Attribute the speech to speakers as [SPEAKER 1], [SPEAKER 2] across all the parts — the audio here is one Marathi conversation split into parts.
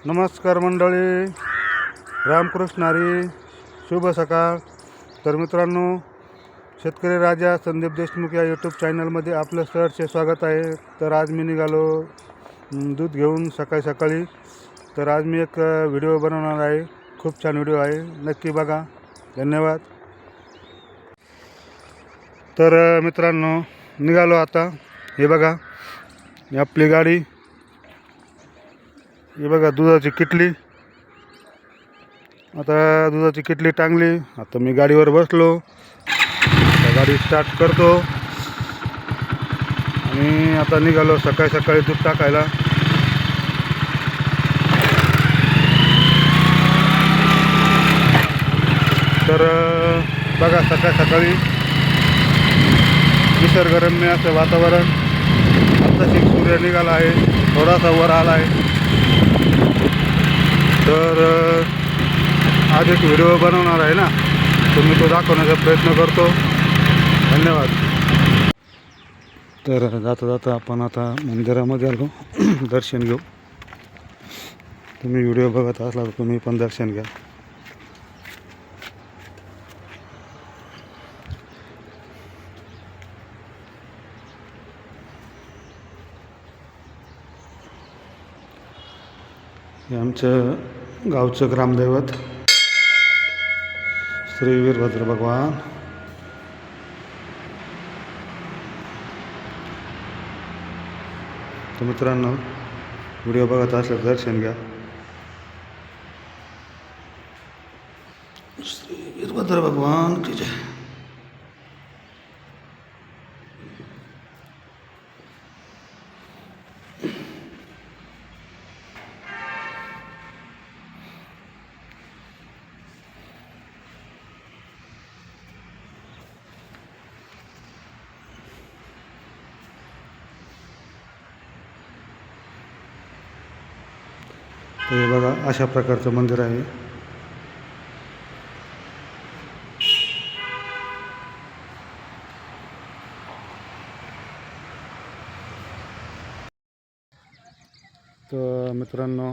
[SPEAKER 1] नमस्कार मंडळी, रामकृष्ण हरी, शुभ सकाळ. तर मित्रांनो, शेतकरी राजा संदीप देशमुख या यूट्यूब चॅनलमध्ये आपलं सहर्ष स्वागत आहे. तर आज मी निघालो दूध घेऊन सकाळी. तर आज मी एक व्हिडिओ बनवणार आहे. खूप छान व्हिडिओ आहे, नक्की बघा. धन्यवाद. तर मित्रांनो, निघालो आता. हे बघा, ही आपली गाडी. हे बघा दुधाची किटली. आता दुधाची किटली टांगली. आता मी गाडीवर बसलो. गाडी स्टार्ट करतो आणि आता निघालो सकाळी दूध टाकायला. तर बघा, सकाळी निसर्गरम्य असं वातावरण. आत्ताशी सूर्य निघाला आहे, थोडासा वर आला आहे. तर आज एक व्हिडिओ बनवणार आहे ना, तो मी दाखवण्याचा प्रयत्न करतो. धन्यवाद. तर जाता आपण आता मंदिरामध्ये आलो. दर्शन घेऊ. तुम्ही व्हिडिओ बघत असला तर तुम्ही पण दर्शन घ्या. हे आमचं गावचं ग्रामदैवत श्री वीरभद्र भगवान. तर मित्रांनो, व्हिडिओ बघत असल्यास दर्शन घ्या. श्री वीरभद्र भगवान की जय. तर हे बघा, अशा प्रकारचं मंदिर आहे. तर मित्रांनो,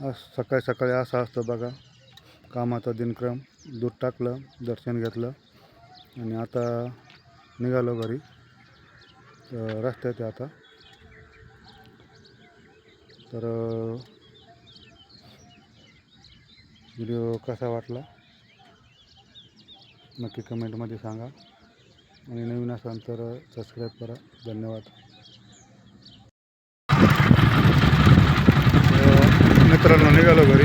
[SPEAKER 1] आज सकाळी असं असतं बघा, कामाचा दिनक्रम. दूध टाकलं, दर्शन घेतलं आणि आता निघालो घरी. तर रस्त्यात आता. तर व्हिडिओ कसा वाटला नक्की कमेंटमध्ये सांगा आणि नवीन असाल तर सबस्क्राईब करा. धन्यवाद. मित्रांनो, निघालो घरी.